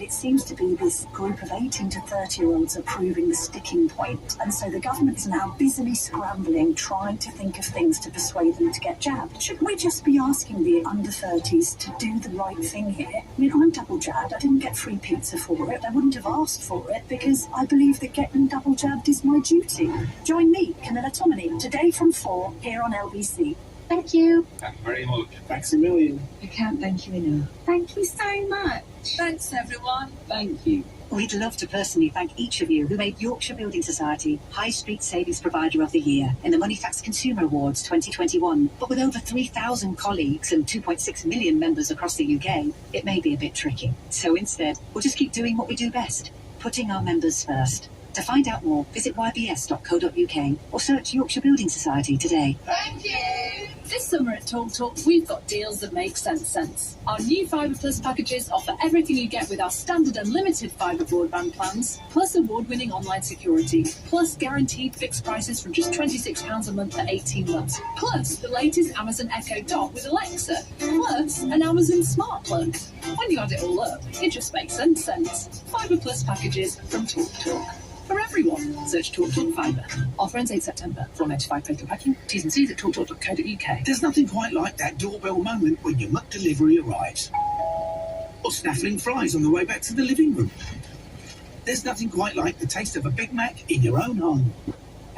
It seems to be this group of 18 to 30-year-olds are proving the sticking point. And so the government is now busily scrambling, trying to think of things to persuade them to get jabbed. Shouldn't we just be asking the under-30s to do the right thing here? I mean, I'm double jabbed. I didn't get free pizza for it. I wouldn't have asked for it because I believe that getting double jabbed is my duty. Join me, Camilla Tominey, today from 4 here on LBC. Thank you. Thank you very much. Thanks a million. I can't thank you enough. Thank you so much. Thanks, everyone. Thank you. We'd love to personally thank each of you who made Yorkshire Building Society High Street Savings Provider of the Year in the Moneyfacts Consumer Awards 2021. But with over 3,000 colleagues and 2.6 million members across the UK, it may be a bit tricky. So instead, we'll just keep doing what we do best, putting our members first. To find out more, visit ybs.co.uk or search Yorkshire Building Society today. Thank you. This summer at Talk Talk, we've got deals that make sense. Our new Fibre Plus packages offer everything you get with our standard unlimited fibre broadband plans, plus award-winning online security, plus guaranteed fixed prices from just £26 a month for 18 months, plus the latest Amazon Echo Dot with Alexa, plus an Amazon Smart Plug. When you add it all up, it just makes sense. Fibre Plus packages from Talk Talk. For everyone, search Talk Talk Fibre. Offer ends 8 September. For 95 postal packing, T's and C's at talktalk.co.uk. There's nothing quite like that doorbell moment when your McDelivery arrives. Or snaffling flies on the way back to the living room. There's nothing quite like the taste of a Big Mac in your own home.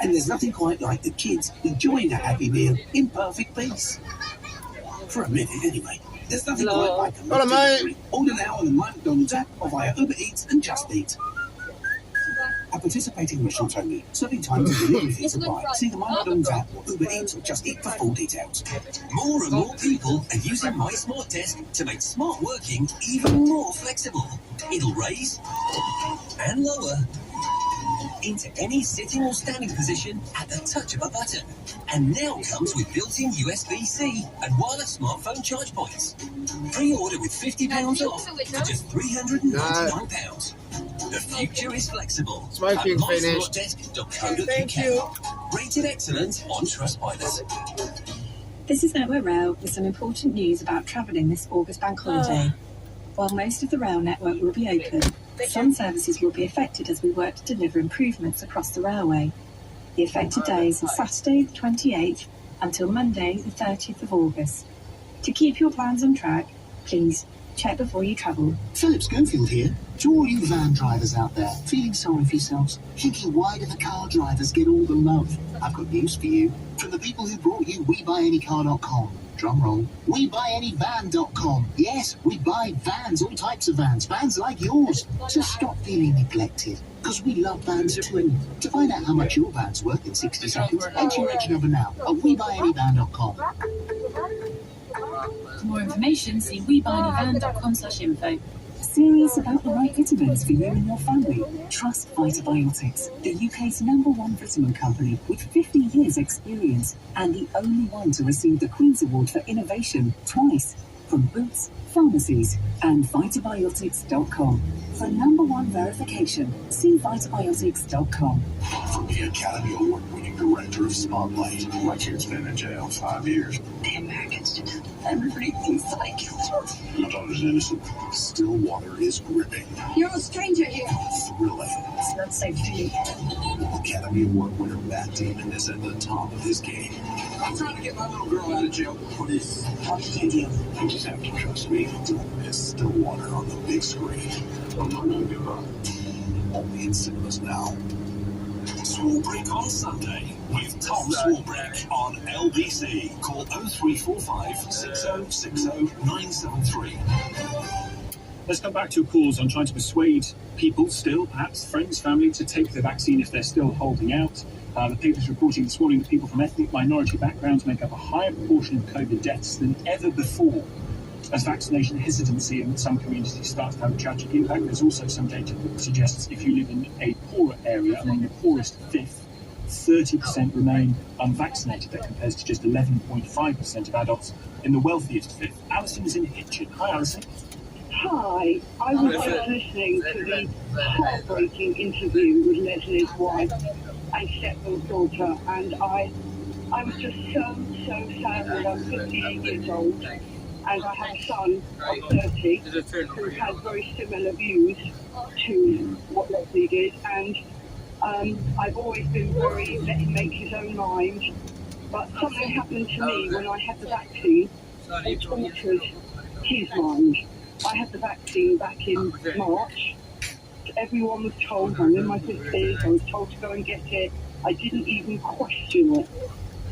And there's nothing quite like the kids enjoying a Happy Meal in perfect peace. For a minute, anyway. There's nothing quite like a McDelivery. Order now on the My McDonald's app or via Uber Eats and Just Eat. At participating restaurants only. Serving times and delivery fees apply. See the My McDonald's app or Uber Eats or Just Eat for full details. More and more people are using My Smart Desk to make smart working even more flexible. It'll raise and lower into any sitting or standing position at the touch of a button. And now comes with built-in USB-C and wireless smartphone charge points. Pre-order with £50 off for just £399. The future is flexible. Smoking finished. Thank you. Rated excellent on Trustpilot. This is Network Rail with some important news about travelling this August bank holiday. While most of the rail network will be open, some services will be affected as we work to deliver improvements across the railway. The affected days are Saturday the 28th until Monday the 30th of August. To keep your plans on track, please check before you travel. Philip Schofield here. To all you van drivers out there, feeling sorry for yourselves, thinking why do the car drivers get all the love? I've got news for you. From the people who brought you WeBuyAnyCar.com. Drum roll. WeBuyAnyVan.com. Yes, we buy vans, all types of vans, vans like yours. So stop feeling neglected, because we love vans too. To find out how much your van's worth in 60 seconds, enter your reg number now at WeBuyAnyVan.com. For more information, see WeBuyAnyVan.com/info. Serious about the right vitamins for you and your family? Trust Vitabiotics, the UK's #1 vitamin company with 50 years experience and the only one to receive the Queen's Award for Innovation twice from Boots, pharmacies and Vitabiotics.com. For #1 verification, see Vitabiotics.com. From the Academy Award-winning director of Spotlight, my kid's been in jail 5 years. The Americans did that. Everybody thinks that I killed her. My daughter's innocent. Stillwater is gripping, You're a stranger here. thrilling. It's not safe to you. Academy Award winner Matt Damon is at the top of his game. I'm trying to get my little girl out of jail for this. How did you do? You just have to trust me. Don't miss Stillwater on the big screen. I'm not going to give up. Only in cinemas now. Swarbrick on Sunday with Tom Swarbrick on LBC. Call 0345 6060 973. Let's come back to a pause on trying to persuade people still, perhaps friends, family, to take the vaccine if they're still holding out. The paper's reporting this morning that people from ethnic minority backgrounds make up a higher proportion of COVID deaths than ever before, as vaccination hesitancy in some communities starts to have a tragic impact. There's also some data that suggests if you live in a poorer area, among the poorest fifth, 30% remain unvaccinated. That compares to just 11.5% of adults in the wealthiest fifth. Alison is in Hitchin. Hi, Alison. Hi, I was just listening to the heartbreaking interview with Leslie's wife and stepdaughter, and I was just so sad that I'm 58 years old, and I have a son of 30 who has very similar views to what Leslie did, and I've always been very let him make his own mind. But something happened to me when I had the vaccine and altered his mind. I had the vaccine back in March. Everyone was told, I'm in my 50s, I was told to go and get it. I didn't even question it.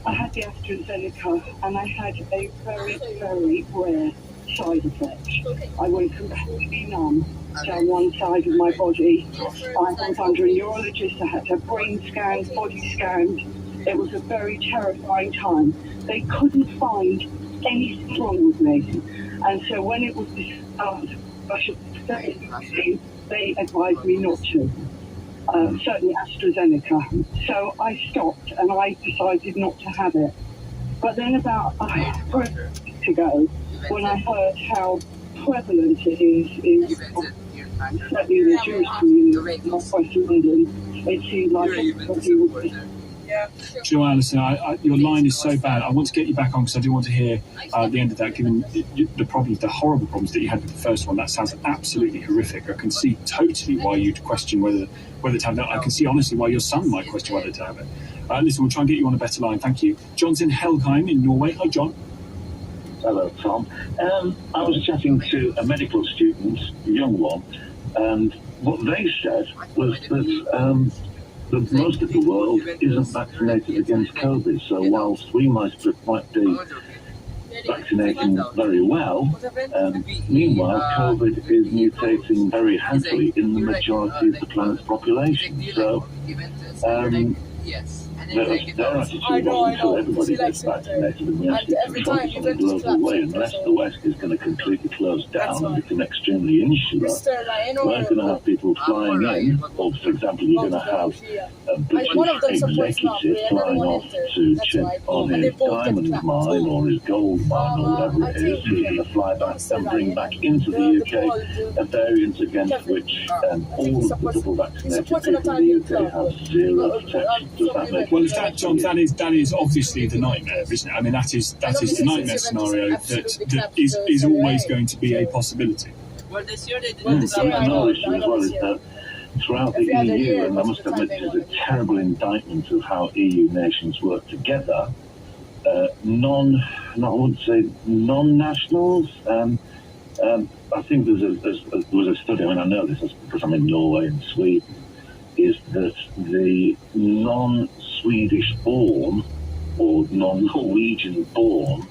I had the AstraZeneca and I had a very, very rare side effect. I went completely numb down one side of my body. I was under a neurologist, I had to have brain scans, body scans. It was a very terrifying time. They couldn't find anything wrong with me. And so when it was discovered I should stay the vaccine, they advised me not to. Certainly AstraZeneca. So I stopped and I decided not to have it. But then about 3 weeks ago, when I heard how prevalent it is certainly in the Jewish community in North West London, it seemed like everybody was. Do you know, Alison, your line is so bad. I want to get you back on because I do want to hear the end of that, given the problems, the horrible problems that you had with the first one. That sounds absolutely horrific. I can see totally why you'd question whether to have that. I can see, honestly, why your son might question whether to have it. Listen, we'll try and get you on a better line. Thank you. John's in Helgheim in Norway. Hi, John. Hello, Tom. I was chatting to a medical student, a young one, and what they said was that most of the world isn't vaccinated against COVID. So whilst we might be vaccinating very well, meanwhile COVID is mutating very happily in the majority of the planet's population. So their attitude was until everybody gets vaccinated and we actually focus on a global way, unless the West is going to completely close down and become extremely insular, we're going to have people flying in, or for example you're going to have a British executive flying off to check on his diamond mine or his gold mine or whatever it is, who's going to fly back and bring back into the UK a variant against which all of the double vaccinated people in the UK have zero protection. Does that make Well, John, that is obviously the nightmare, isn't it? I mean, that is the nightmare scenario that is always going to be a possibility. Another issue as well is that throughout the EU, and I must admit this is a terrible indictment of how EU nations work together, I wouldn't say non-nationals. I think there was a study, I mean, I know this because I'm in Norway and Sweden, is that the non-Swedish born or non-Norwegian born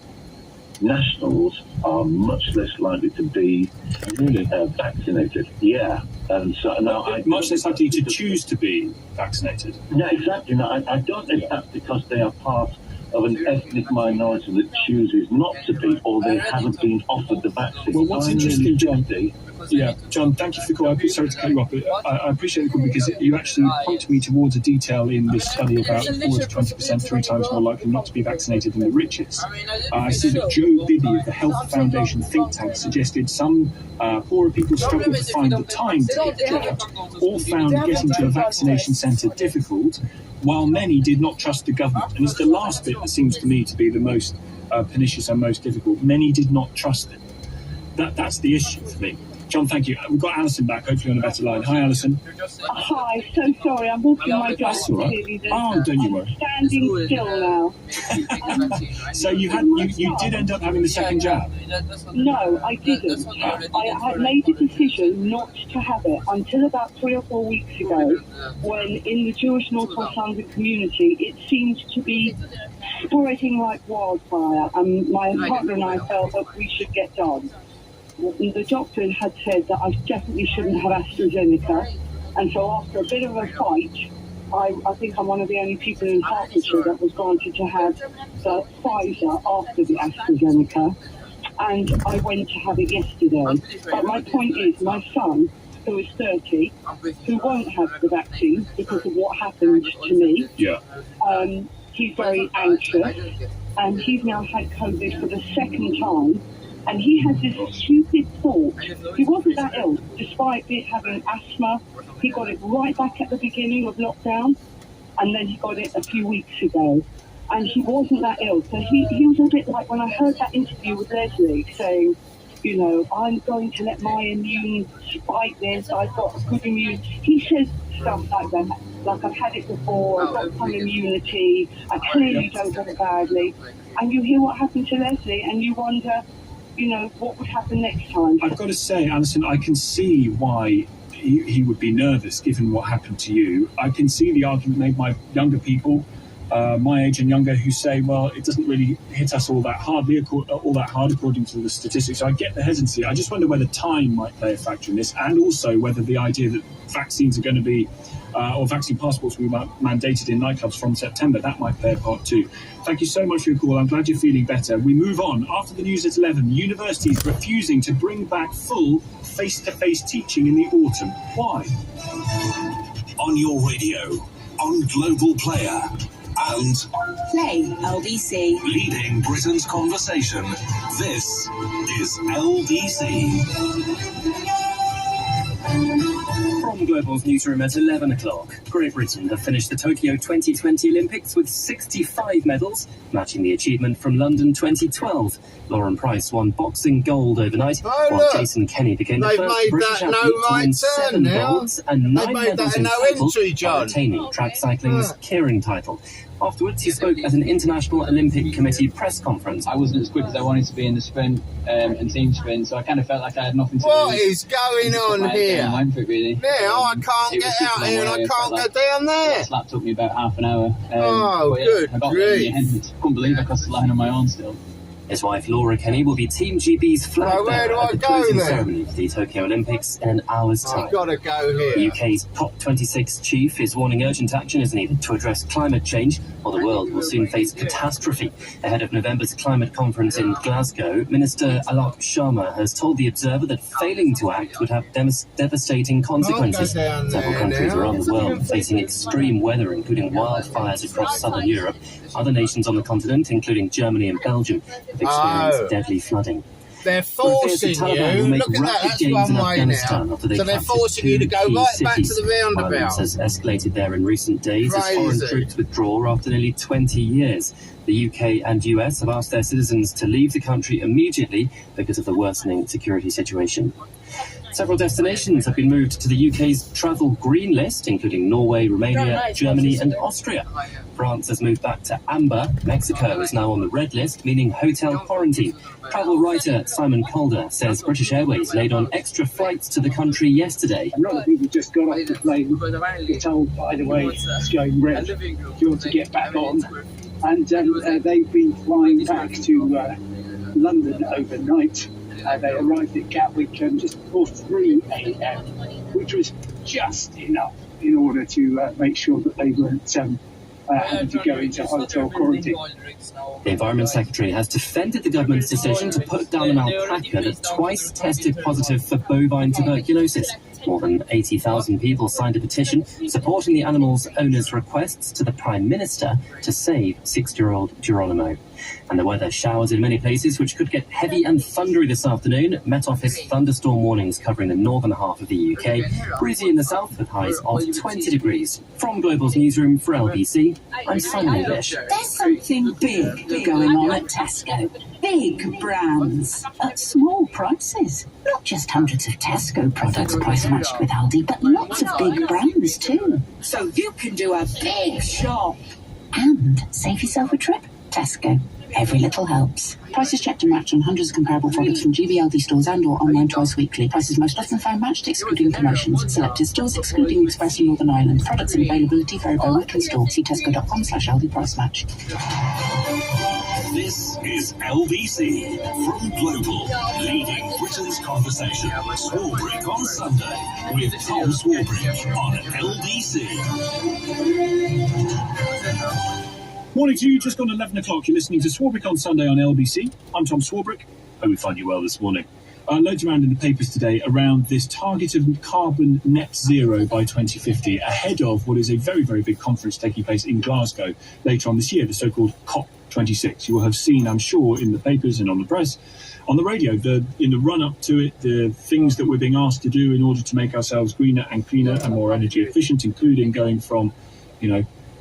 nationals are much less likely to be vaccinated. Yeah. And so now much less likely to choose to be vaccinated. No, exactly. No, I don't know if that's because they are part of an ethnic minority that chooses not to be, or they haven't been offered the vaccine. Well, what's interesting, John? Yeah, John, thank you for the call. Sorry to cut you off, but I appreciate the call because you actually point me towards a detail in this study about 4 to 20%, 3 times more likely not to be vaccinated than the richest. I see that Joe Bibby of the Health Foundation think tank suggested some poorer people struggle to find the time to get jabs, or found getting to a vaccination centre difficult, while many did not trust the government. And it's the last bit that seems to me to be the most pernicious and most difficult. Many did not trust it. That's the issue for me. John, thank you. We've got Alison back, hopefully on a better line. Hi, Alison. Hi, so sorry, I'm walking my dog. That's all right. Oh, don't you worry. Standing still now. So you did end up having the second jab? No, I didn't. I had made a decision not to have it until about 3 or 4 weeks ago, when in the Jewish North West London community it seemed to be spreading like wildfire, and my partner and I felt that we should get done. The doctor had said that I definitely shouldn't have AstraZeneca, and so after a bit of a fight, I think I'm one of the only people in Hertfordshire that was granted to have the Pfizer after the AstraZeneca, and I went to have it yesterday. But my point is, my son, who is 30, who won't have the vaccine because of what happened to me, he's very anxious, and he's now had COVID for the second time. And he has this stupid thought. He wasn't that ill, despite it having asthma. He got it right back at the beginning of lockdown, and then he got it a few weeks ago. and he wasn't that ill. So he was a bit like when I heard that interview with Leslie saying, you know, I'm going to let my immune fight this, I've got a good immune. He says stuff like that, like I've had it before, I've got some immunity, I clearly don't get it badly. And you hear what happened to Leslie and you wonder, you know, what would happen next time. I've got to say, Alison, I can see why he would be nervous given what happened to you. I can see the argument made by younger people, my age and younger, who say, well, it doesn't really hit us all that hard according to the statistics. So I get the hesitancy. I just wonder whether time might play a factor in this, and also whether the idea that vaccines are going to be, or vaccine passports will be mandated in nightclubs from September, that might play a part too. Thank you so much for your call. I'm glad you're feeling better. We move on. After the news at 11, universities refusing to bring back full face-to-face teaching in the autumn. Why? On your radio, on Global Player, and Play LBC. leading Britain's conversation. This is LBC. From Global's newsroom at 11 o'clock, Great Britain have finished the Tokyo 2020 Olympics with 65 medals, matching the achievement from London 2012. Lauren Price won boxing gold overnight, while Jason Kenny became the first British athlete to win 7 golds and 9 medals in total, while retaining track cycling's Keirin title. Afterwards, he spoke at an International Olympic Committee press conference. I wasn't as quick as I wanted to be in the sprint and team sprint, so I kind of felt like I had nothing to What lose. is going on here? Went for it, really. Now I can't get out here and I can't go down there. The slap took me about half an hour. Good I got there in the end. Couldn't believe I crossed the line on my own still. His wife Laura Kenny will be Team GB's flag bearer at the closing ceremony for the Tokyo Olympics in an hour's time. I've got to go here. The UK's COP26 chief is warning urgent action is needed to address climate change, or the world will soon face catastrophe. Ahead of November's climate conference in Glasgow, Minister Alok Sharma has told The Observer that failing to act would have devastating consequences. Several countries around the world are facing extreme weather, including wildfires across southern Europe. Other nations on the continent, including Germany and Belgium, have experienced deadly flooding. They're forcing you. Look at that, that's one way now. So they're forcing you to go right back to the roundabout. Violence has escalated there in recent days as foreign troops withdraw after nearly 20 years. The UK and US have asked their citizens to leave the country immediately because of the worsening security situation. Several destinations have been moved to the UK's travel green list, including Norway, Romania, Germany and Austria. France has moved back to amber. Mexico is now on the red list, meaning hotel quarantine. Travel writer Simon Calder says British Airways laid on extra flights to the country yesterday. A lot of people just got off the plane, were told, by the way, it's going red, if you want to get back on. And they've been flying back to London overnight. They arrived at Gatwick just before 3 a.m, which was just enough in order to make sure that they weren't having to go into hotel quarantine. The Environment Secretary has defended the government's decision to put down an alpaca that twice tested positive for bovine tuberculosis. More than 80,000 people signed a petition supporting the animal's owner's requests to the Prime Minister to save 6-year-old Geronimo. And there were showers in many places, which could get heavy and thundery this afternoon. Met Office thunderstorm warnings covering the northern half of the UK. Breezy in the south with highs of 20 degrees. From Global's newsroom for LBC, I'm Simon English. There's something big going on at Tesco. Big brands at small prices. Not just hundreds of Tesco products price matched with Aldi, but lots of big brands too. So you can do a big shop and save yourself a trip. Tesco. Every little helps. Prices checked and matched on hundreds of comparable products from GBLD stores and or online twice weekly. Prices most often found matched, excluding promotions. Selected stores excluding Express and Northern Ireland. Products and availability vary by weekly store. See tesco.com/Aldi price match. This is LBC from Global, leading Britain's conversation. Swarbrick on Sunday with Tom Swarbrick on LBC. Morning to you, just gone 11 o'clock. You're listening to Swarbrick on Sunday on LBC. I'm Tom Swarbrick. Hope we find you well this morning. Loads around in the papers today around this target of carbon net zero by 2050, ahead of what is a very, very big conference taking place in Glasgow later on this year, the so-called COP26. You will have seen, I'm sure, in the papers and on the press, on the radio, in the run-up to it, the things that we're being asked to do in order to make ourselves greener and cleaner and more energy efficient, including going from,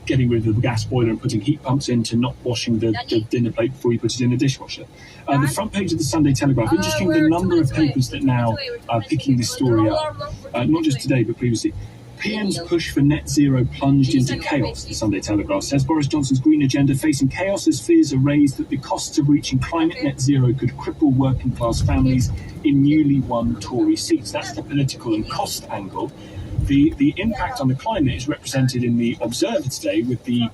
getting rid of the gas boiler and putting heat pumps in, to not washing the dinner plate before you put it in the dishwasher. The front page of the Sunday Telegraph, interesting the number of papers that now are picking this story up, not just today but previously. PM's push for net zero plunged into chaos, the Sunday Telegraph says. Boris Johnson's green agenda facing chaos as fears are raised that the costs of reaching climate net zero could cripple working class families in newly won Tory seats. That's the political and cost angle. The impact on the climate is represented in the Observer today, with the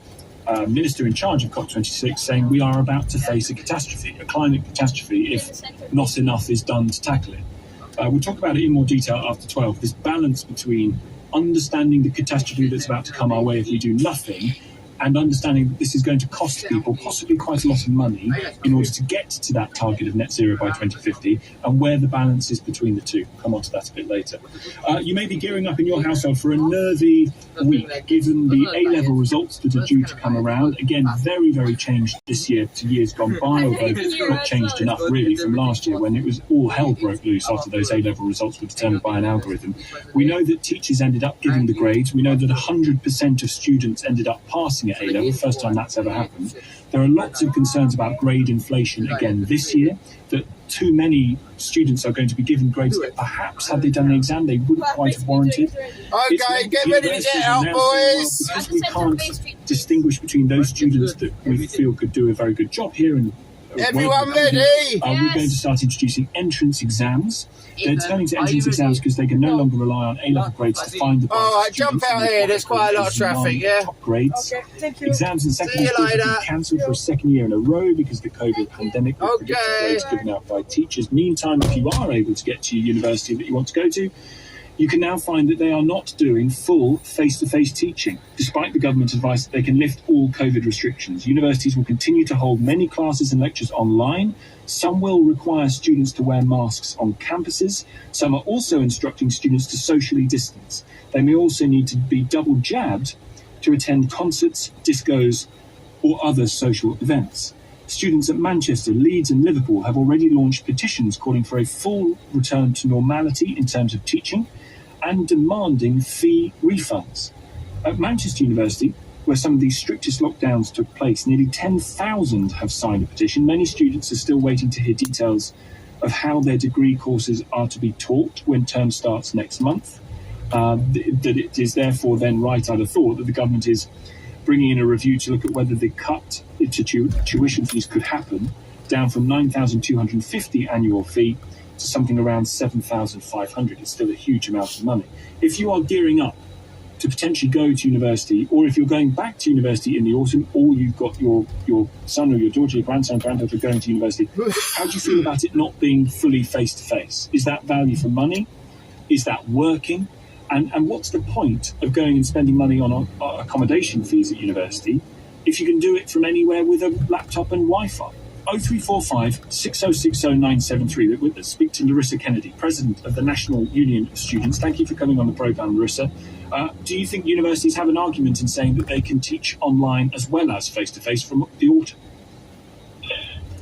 minister in charge of COP26 saying we are about to face a catastrophe, a climate catastrophe, if not enough is done to tackle it. We'll talk about it in more detail after 12. This balance between understanding the catastrophe that's about to come our way if we do nothing, and understanding that this is going to cost people possibly quite a lot of money in order to get to that target of net zero by 2050, and where the balance is between the two. Come on to that a bit later. You may be gearing up in your household for a nervy week, given the A-level results that are due to come around. Again, very, very changed this year to years gone by, although not changed enough really from last year, when it was all hell broke loose after those A-level results were determined by an algorithm. We know that teachers ended up giving the grades. We know that 100% of students ended up passing at A-level, first time that's ever happened. There are lots of concerns about grade inflation again this year, that too many students are going to be given grades that perhaps, had they done the exam, they wouldn't quite have warranted. Okay, get ready to get out, boys! Because we can't distinguish between those students that we feel could do a very good job here and everyone ready? We're going to start introducing entrance exams. They're turning to entrance exams because they can no longer rely on A-level grades to find the best. All right, jump out here. There's quite a lot of traffic, yeah? Top grades. Okay, thank you. Exams in secondary schools have been cancelled for a second year in a row because of the COVID pandemic. Okay. Grades given out by teachers. Meantime, if you are able to get to your university that you want to go to, you can now find that they are not doing full face-to-face teaching, despite the government's advice that they can lift all COVID restrictions. Universities will continue to hold many classes and lectures online. Some will require students to wear masks on campuses. Some are also instructing students to socially distance. They may also need to be double jabbed to attend concerts, discos, or other social events. Students at Manchester, Leeds and Liverpool have already launched petitions calling for a full return to normality in terms of teaching and demanding fee refunds. At Manchester University, where some of these strictest lockdowns took place, nearly 10,000 have signed a petition. Many students are still waiting to hear details of how their degree courses are to be taught when term starts next month. That it is therefore then right, I'd have thought, that the government is bringing in a review to look at whether the cut to tuition fees could happen, down from $9,250 annual fee to something around $7,500. It's still a huge amount of money. If you are gearing up to potentially go to university, or if you're going back to university in the autumn, or you've got your son or your daughter, your grandson, granddaughter going to university, how do you feel about it not being fully face-to-face? Is that value for money? Is that working? And what's the point of going and spending money on accommodation fees at university if you can do it from anywhere with a laptop and Wi-Fi? 0345 6060 973. With us, speak to Larissa Kennedy, President of the National Union of Students. Thank you for coming on the programme, Larissa. Do you think universities have an argument in saying that they can teach online as well as face-to-face from the autumn?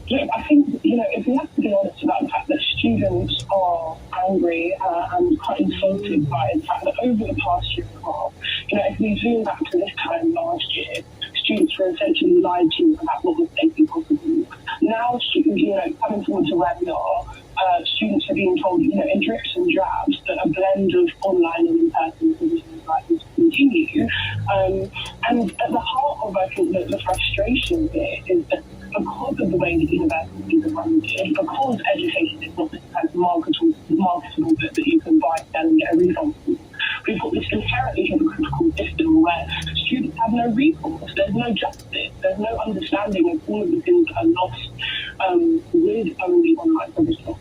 Look, I think, if we have to be honest about the fact that students are angry and quite insulted by the fact that over the past year and a half, if we zoom back to this time last year, students were essentially lied to about what was safely possible. Now, students, coming forward to where we are, students are being told, in drips and drabs, that a blend of online and in-person positions is likely to continue. And at the heart of, I think, the frustration here is that because of the way that universities are funded, because education is not this kind of marketable that you can buy, sell and get a refund for, we've got this inherently hypocritical system where students have no recourse, there's no justice, there's no understanding of all of the things that are lost with only online provision.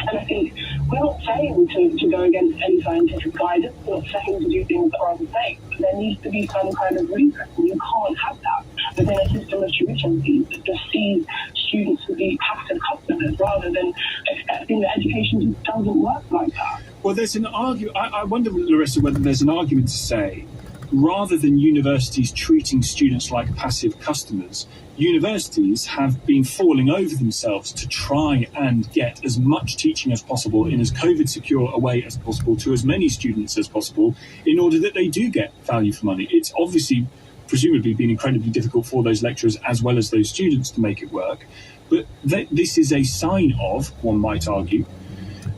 And I think we're not saying to go against any scientific guidance, we're not saying to do things that are unsafe, but there needs to be some kind of redress, and you can't have that within a system of tuition fees that just sees students to be passive customers rather than expecting that education just doesn't work like that. Well, there's an argument. I wonder, Larissa, whether there's an argument to say, rather than universities treating students like passive customers, universities have been falling over themselves to try and get as much teaching as possible in as COVID-secure a way as possible to as many students as possible in order that they do get value for money. It's obviously presumably been incredibly difficult for those lecturers as well as those students to make it work. But this is a sign of, one might argue,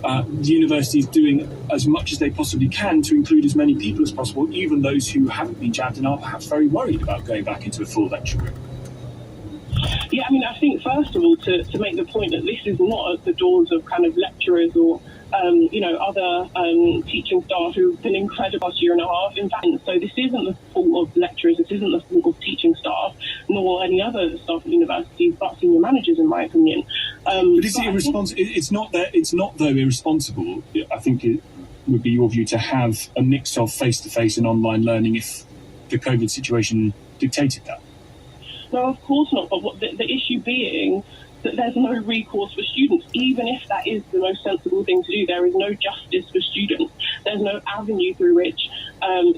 the university is doing as much as they possibly can to include as many people as possible, even those who haven't been jabbed and are perhaps very worried about going back into a full lecture room. Yeah, I mean, I think, first of all, to make the point that this is not at the doors of kind of lecturers or, other teaching staff who've been incredible last year and a half. In fact, so this isn't the fault of lecturers, this isn't the fault of teaching staff, nor any other staff at universities, but senior managers, in my opinion. But is it irresponsible? It's not, though, irresponsible. I think it would be your view to have a mix of face-to-face and online learning if the COVID situation dictated that. No, of course not. But what the issue being that there's no recourse for students, even if that is the most sensible thing to do. There is no justice for students. There's no avenue through which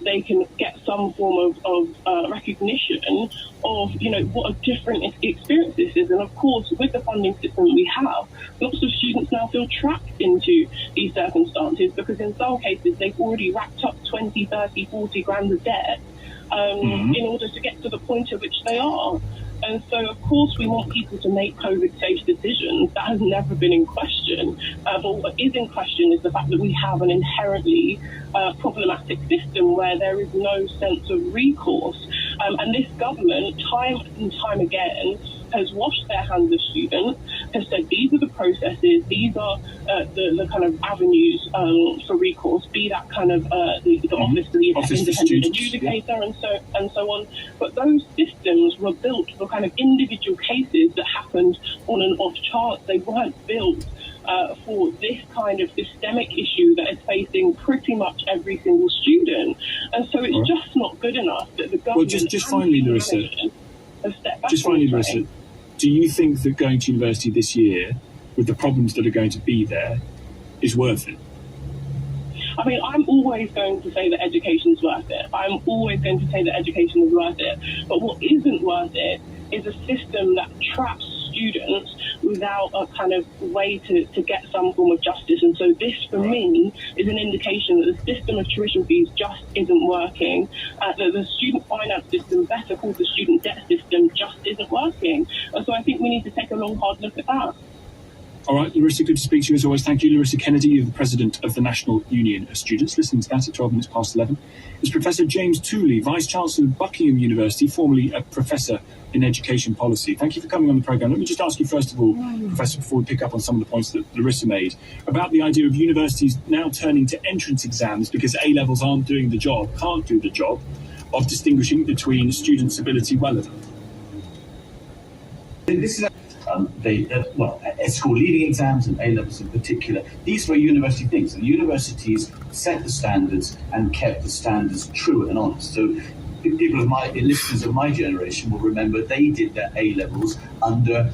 they can get some form of recognition of, what a different experience this is. And of course, with the funding system we have, lots of students now feel trapped into these circumstances because in some cases they've already racked up 20, 30, 40 grand of debt in order to get to the point at which they are. And so, of course, we want people to make COVID-safe decisions. That has never been in question. But what is in question is the fact that we have an inherently problematic system where there is no sense of recourse. And this government, time and time again, has washed their hands of students, has said these are the processes, these are the kind of avenues for recourse, be that kind of the Office of the Independent Adjudicator and so on. But those systems were built for kind of individual cases that happened on an off chance. They weren't built for this kind of systemic issue that is facing pretty much every single student. And so it's just not good enough that the government... Well, just finally, Larissa, do you think that going to university this year, with the problems that are going to be there, is worth it? I mean, I'm always going to say that education is worth it. I'm always going to say that education is worth it. But what isn't worth it is a system that traps students without a kind of way to get some form of justice. And so this, for me, is an indication that the system of tuition fees just isn't working, that the student finance system, better called the student debt system, just isn't working. And so I think we need to take a long, hard look at that. All right, Larissa, good to speak to you as always. Thank you. Larissa Kennedy, you're the president of the National Union of Students. Listening to that at 12 minutes past 11 is Professor James Tooley, Vice-Chancellor of Buckingham University, formerly a professor in education policy. Thank you for coming on the programme. Let me just ask you, first of all, Professor, before we pick up on some of the points that Larissa made, about the idea of universities now turning to entrance exams because A-levels aren't doing the job, can't do the job, of distinguishing between students' ability relevant. This is school leaving exams and A-levels in particular. These were university things. The universities set the standards and kept the standards true and honest. So listeners of my generation will remember they did their A-levels under,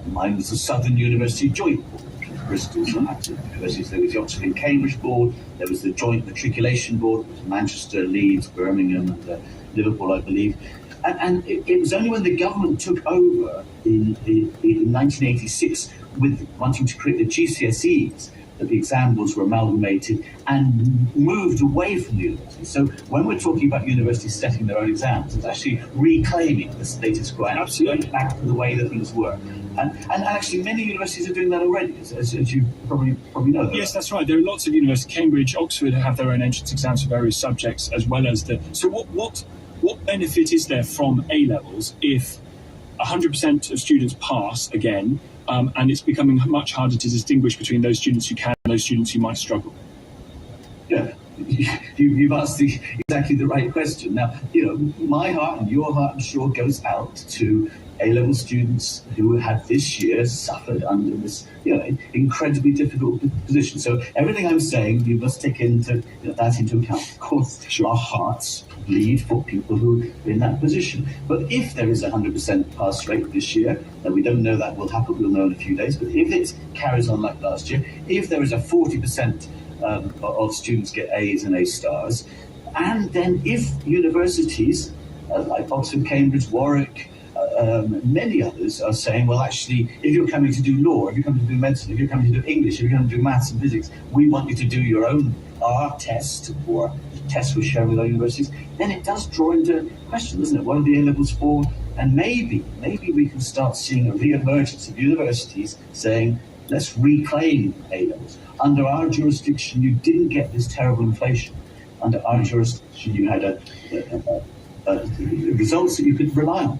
mine was the Southern University Joint Board. Bristol's universities. There was the Oxford and Cambridge Board. There was the Joint Matriculation Board, Manchester, Leeds, Birmingham, and Liverpool, I believe. And it was only when the government took over in 1986 with wanting to create the GCSEs that the exam boards were amalgamated and moved away from the university. So when we're talking about universities setting their own exams, it's actually reclaiming the status quo and going back to the way that things were. And actually many universities are doing that already, as you probably know that. Yes, that's right. There are lots of universities. Cambridge, Oxford have their own entrance exams for various subjects, as well as the... So what benefit is there from A-levels if 100% of students pass again, and it's becoming much harder to distinguish between those students who can and those students who might struggle? Yeah, you've asked exactly the right question. Now, my heart and your heart, I'm sure, goes out to A-level students who have this year suffered under this, incredibly difficult position. So everything I'm saying, you must take that into account. Of course, our hearts bleed for people who are in that position. But if there is a 100% pass rate this year, and we don't know that will happen, we'll know in a few days, but if it carries on like last year, if there is a 40% of students get A's and A stars, and then if universities like Oxford, Cambridge, Warwick, many others are saying, well, actually, if you're coming to do law, if you're coming to do medicine, if you're coming to do English, if you're coming to do maths and physics, we want you to do your own our test or tests we're sharing with our universities, then it does draw into question, doesn't it? What are the A-levels for? And maybe we can start seeing a re-emergence of universities saying, let's reclaim A-levels. Under our jurisdiction, you didn't get this terrible inflation. Under our jurisdiction, you had results that you could rely on.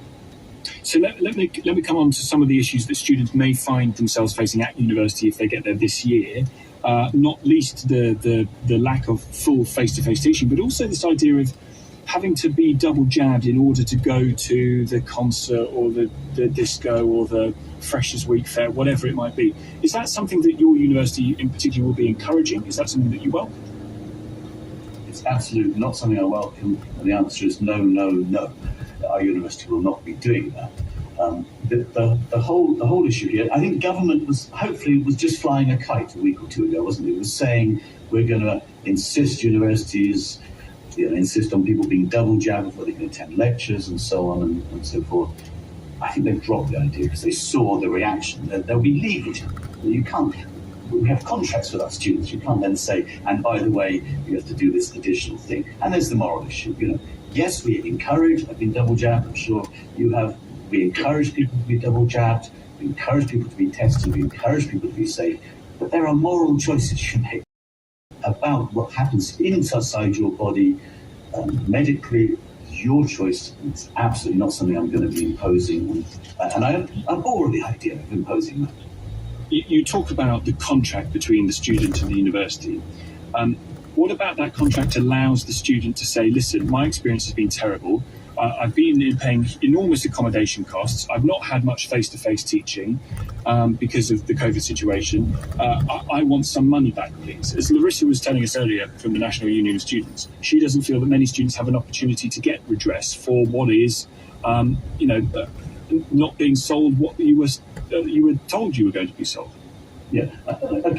So let me come on to some of the issues that students may find themselves facing at university if they get there this year. Not least the lack of full face-to-face teaching, but also this idea of having to be double jabbed in order to go to the concert or the disco or the Freshers' Week fair, whatever it might be. Is that something that your university in particular will be encouraging? Is that something that you welcome? It's absolutely not something I welcome, and the answer is no, no, no. Our university will not be doing that. The whole issue here, I think government was just flying a kite a week or two ago, wasn't it? It was saying we're going to insist universities, insist on people being double jabbed before they can attend lectures and so on and so forth. I think they've dropped the idea because they saw the reaction. There'll be leakage. You can't. We have contracts with our students. You can't then say, and by the way, you have to do this additional thing. And there's the moral issue. Yes, we encourage. I've been double jabbed. I'm sure you have. We encourage people to be double jabbed. We encourage people to be tested. We encourage people to be safe. But there are moral choices you make about what happens inside your body medically. Your choice. It's absolutely not something I'm going to be imposing. And I abhor the idea of imposing that. You talk about the contract between the student and the university. What about that contract allows the student to say, listen, my experience has been terrible. I've been paying enormous accommodation costs. I've not had much face-to-face teaching because of the COVID situation. I want some money back, please. As Larissa was telling us earlier from the National Union of Students, she doesn't feel that many students have an opportunity to get redress for what is, not being sold what you were told you were going to be sold. Yeah,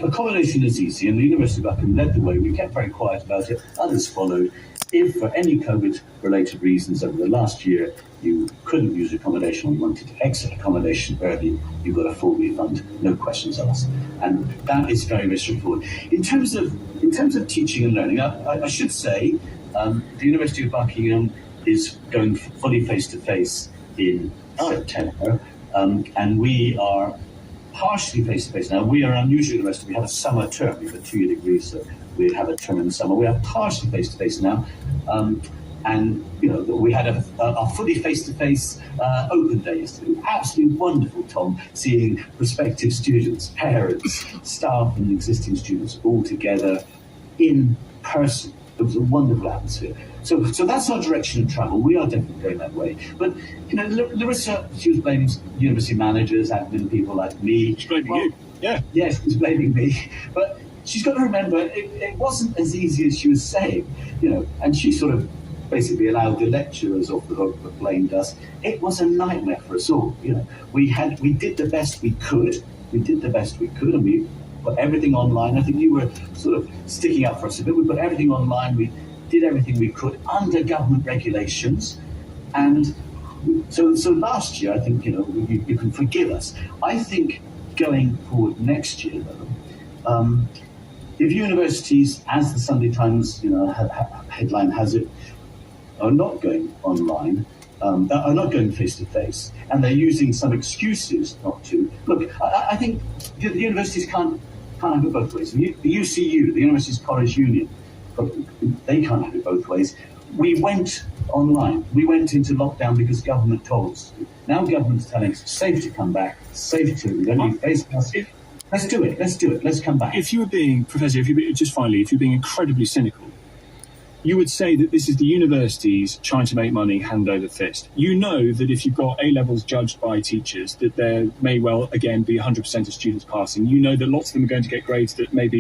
accommodation is easy, and the University of Buckingham led the way. We kept very quiet about it. Others followed. If for any COVID-related reasons over the last year you couldn't use accommodation or you wanted to exit accommodation early, you got a full refund, no questions asked. And that is very, very straightforward. In terms of teaching and learning, I should say the University of Buckingham is going fully face-to-face in September, and we are partially face-to-face now. We are an unusual university. We have a summer term. We have a 2-year degree, so we have a term in the summer. We are partially face-to-face now. And, we had a fully face-to-face open day yesterday. Absolutely wonderful, Tom, seeing prospective students, parents, staff and existing students all together in person. It was a wonderful atmosphere. So that's our direction of travel. We are definitely going that way. But, Larissa, she was blaming university managers, admin people like me. She's blaming you. Yeah. Yes, she was blaming me. But she's got to remember, it wasn't as easy as she was saying, and she sort of basically allowed the lecturers off the hook but blamed us. It was a nightmare for us all. We did the best we could. And we put everything online. I think you were sort of sticking up for us a bit. We put everything online. We did everything we could under government regulations. And so last year, I think, you can forgive us. I think going forward next year, though, if universities, as the Sunday Times, headline has it, are not going online, are not going face-to-face, and they're using some excuses not to. Look, I think the universities can't have it both ways. The UCU, the Universities College Union, they can't have it both ways. We went online. We went into lockdown because government told us to. Now government's telling us it's safe to come back, safe to, we don't need face masks. Let's do it. Let's come back. If you were being, Professor, if you're being incredibly cynical, you would say that this is the universities trying to make money hand over fist. You know that if you've got A-levels judged by teachers, that there may well, again, be 100% of students passing. You know that lots of them are going to get grades that maybe